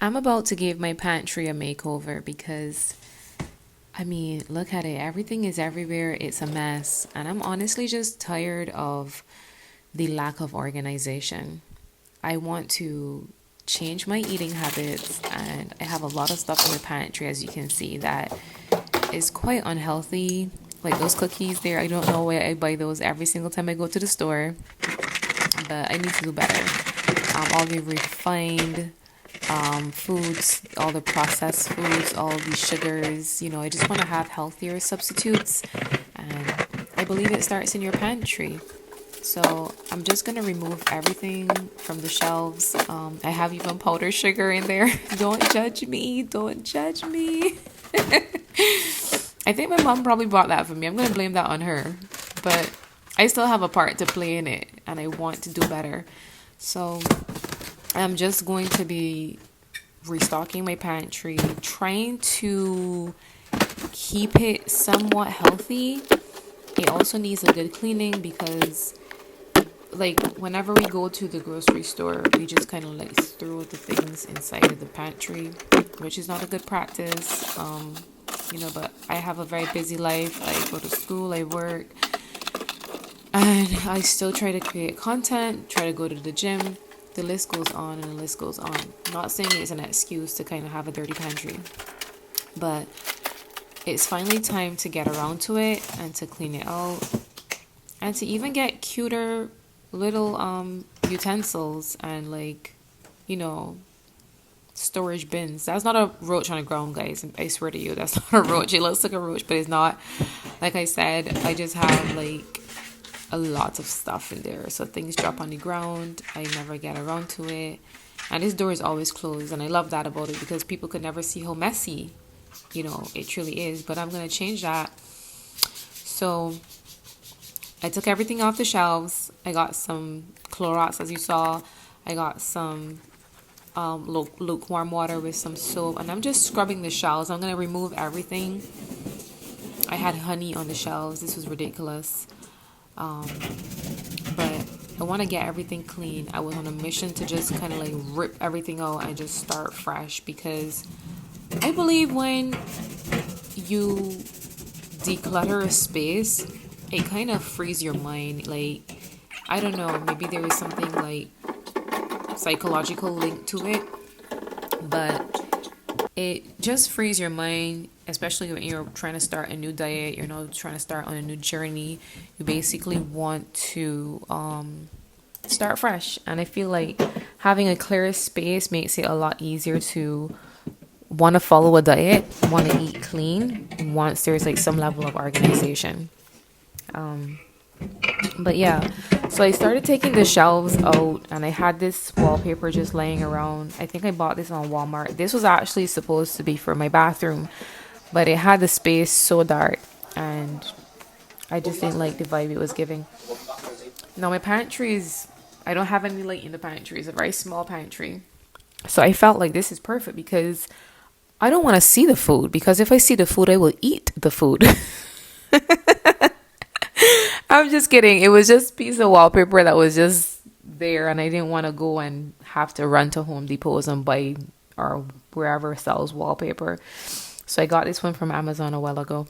I'm about to give my pantry a makeover because, I mean, look at it. Everything is everywhere. It's a mess. And I'm honestly just tired of the lack of organization. I want to change my eating habits, and I have a lot of stuff in the pantry, as you can see, that is quite unhealthy. Like those cookies there, I don't know why I buy those every single time I go to the store, but I need to do better. All the refined foods, all the processed foods, all the sugars. I just want to have healthier substitutes. And I believe it starts in your pantry. So I'm just going to remove everything from the shelves. I have even powdered sugar in there. Don't judge me. Don't judge me. I think my mom probably bought that for me. I'm going to blame that on her. But I still have a part to play in it, and I want to do better. So I'm just going to be restocking my pantry, trying to keep it somewhat healthy. It also needs a good cleaning because, like, whenever we go to the grocery store, we just kind of like throw the things inside of the pantry, which is not a good practice. But I have a very busy life. I go to school, I work, and I still try to create content, try to go to the gym. The list goes on and the list goes on. I'm not saying it's an excuse to kind of have a dirty pantry, but it's finally time to get around to it and to clean it out and to even get cuter little utensils and, like, storage bins. That's not a roach on the ground, guys. I swear to you, that's not a roach. It looks like a roach, but it's not. Like I said, I just have like a lot of stuff in there, so things drop on the ground. I never get around to it, and this door is always closed, and I love that about it because people could never see how messy it truly is. But I'm gonna change that. So I took everything off the shelves. I got some Clorox, as you saw. I got some lukewarm water with some soap, and I'm just scrubbing the shelves. I'm gonna remove everything. I had honey on the shelves. This was ridiculous. But I want to get everything clean. I was on a mission to just kind of like rip everything out and just start fresh, because I believe when you declutter a space, it kind of frees your mind. Like, I don't know, maybe there is something like psychological link to it, but it just frees your mind, especially when you're trying to start a new diet, you're not trying to start on a new journey. You basically want to start fresh. And I feel like having a clear space makes it a lot easier to want to follow a diet, want to eat clean once there's like some level of organization. But yeah, so I started taking the shelves out, and I had this wallpaper just laying around. I think I bought this on Walmart. This was actually supposed to be for my bathroom, but it had the space so dark, and I just didn't like the vibe it was giving. Now my pantry is, I don't have any light in the pantry. It's a very small pantry. So I felt like this is perfect because I don't want to see the food, because if I see the food, I will eat the food. I'm just kidding. It was just a piece of wallpaper that was just there, and I didn't want to go and have to run to Home Depots and buy, or wherever sells wallpaper. So I got this one from Amazon a while ago,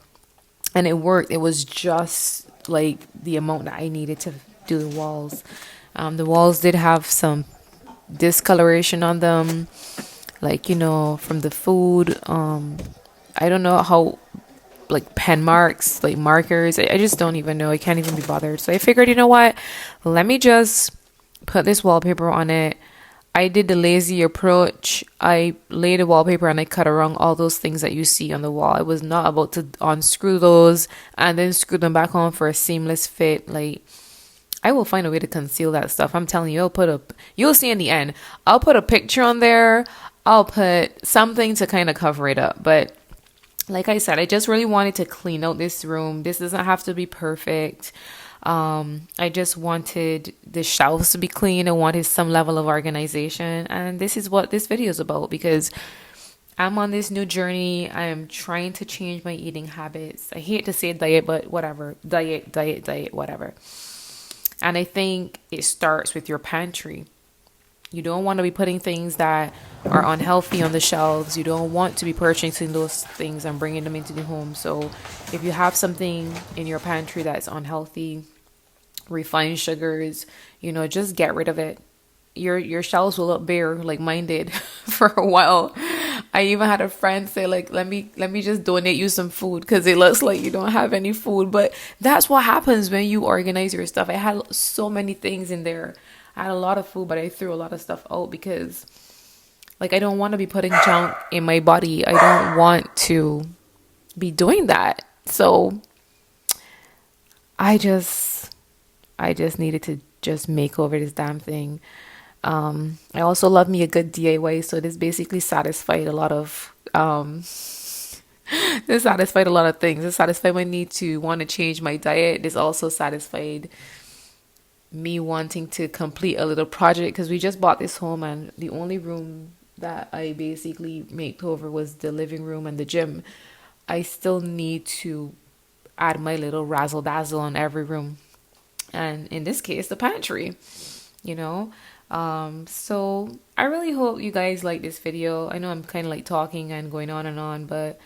and it worked. It was just like the amount that I needed to do the walls. The walls did have some discoloration on them, like, from the food. I don't know how, like, pen marks, like markers. I just don't even know. I can't even be bothered. So I figured, you know what? Let me just put this wallpaper on it. I did the lazy approach. I laid the wallpaper and I cut around all those things that you see on the wall. I was not about to unscrew those and then screw them back on for a seamless fit. Like, I will find a way to conceal that stuff. I'm telling you, you'll see in the end. I'll put a picture on there. I'll put something to kind of cover it up. But like I said, I just really wanted to clean out this room. This doesn't have to be perfect. I just wanted the shelves to be clean. I wanted some level of organization. And this is what this video is about, because I'm on this new journey. I am trying to change my eating habits. I hate to say diet, but whatever. Diet, whatever. And I think it starts with your pantry. You don't want to be putting things that are unhealthy on the shelves. You don't want to be purchasing those things and bringing them into the home. So if you have something in your pantry that's unhealthy, refined sugars, just get rid of it. Your shelves will look bare like mine did for a while. I even had a friend say like, let me just donate you some food because it looks like you don't have any food. But that's what happens when you organize your stuff. I had so many things in there. I had a lot of food, but I threw a lot of stuff out because like I don't want to be putting junk in my body. I don't want to be doing that. So I just I just needed to just make over this damn thing. I also love me a good DIY, so this basically satisfied a lot of this satisfied a lot of things. This satisfied my need to want to change my diet. This also satisfied me wanting to complete a little project because we just bought this home and the only room that I basically made over was the living room and the gym. I still need to add my little razzle dazzle on every room, and in this case, the pantry. You know, so I really hope you guys like this video. I know I'm kind of like talking and going on and on, but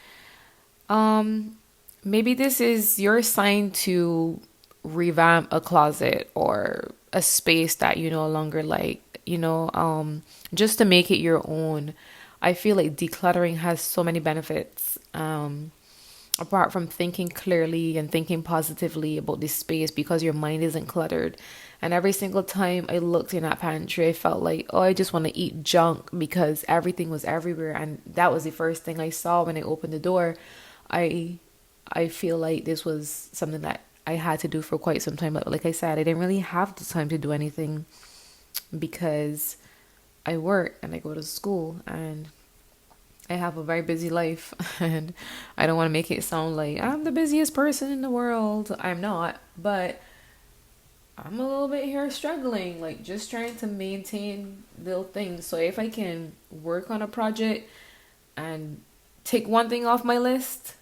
um, maybe this is your sign to revamp a closet or a space that you no longer like, just to make it your own. I feel like decluttering has so many benefits. Apart from thinking clearly and thinking positively about this space because your mind isn't cluttered. And every single time I looked in that pantry, I felt like, oh, I just want to eat junk because everything was everywhere. And that was the first thing I saw when I opened the door. I I feel like this was something that I had to do for quite some time. But like I said, I didn't really have the time to do anything because I work and I go to school and I have a very busy life. And I don't want to make it sound like I'm the busiest person in the world. I'm not, but I'm a little bit here struggling, like just trying to maintain little things. So if I can work on a project and take one thing off my list,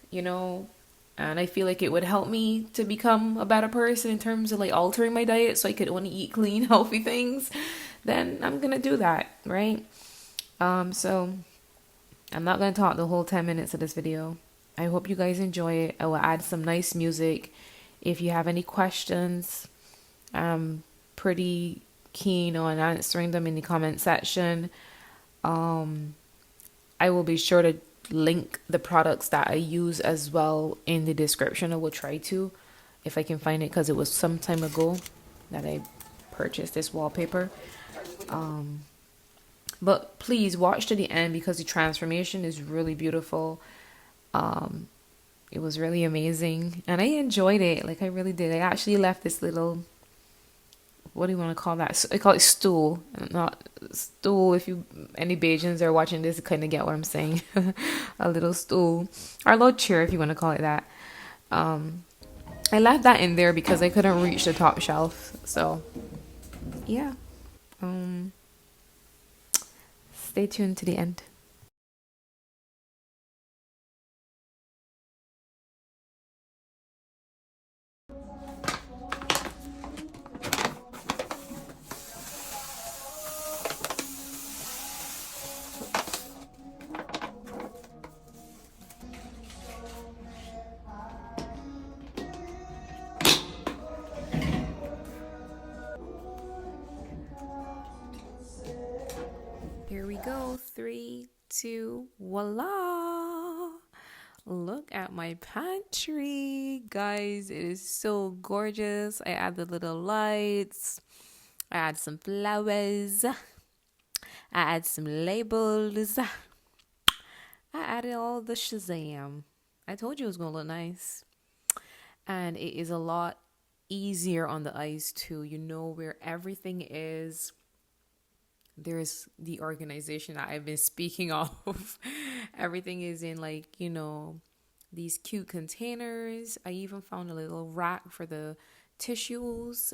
and I feel like it would help me to become a better person in terms of like altering my diet so I could only eat clean, healthy things, then I'm gonna do that, right? So I'm not gonna talk the whole 10 minutes of this video. I hope you guys enjoy it. I will add some nice music. If you have any questions, I'm pretty keen on answering them in the comment section. I will be sure to link the products that I use as well in the description. I will try to, if I can find it, because it was some time ago that I purchased this wallpaper. But please watch to the end because the transformation is really beautiful. It was really amazing and I enjoyed it. Like I really did. I actually left this little, what do you want to call that? I call it stool, not stool. If you any Bajans are watching this, kind of get what I'm saying. A little stool or a little chair, if you want to call it that. I left that in there because I couldn't reach the top shelf. So yeah, stay tuned to the end. Here we go. 3, 2, voila. Look at my pantry. Guys, it is so gorgeous. I add the little lights. I add some flowers. I add some labels. I added all the Shazam. I told you it was going to look nice. And it is a lot easier on the eyes too. You know where everything is. There's the organization that I've been speaking of. Everything is in like, these cute containers. I even found a little rack for the tissues.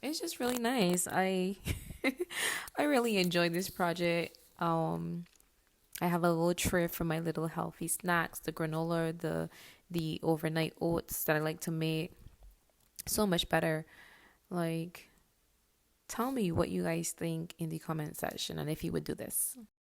It's just really nice. I I really enjoyed this project. I have a little tray for my little healthy snacks, the granola, the overnight oats that I like to make. So much better. Like Tell me what you guys think in the comment section and if you would do this.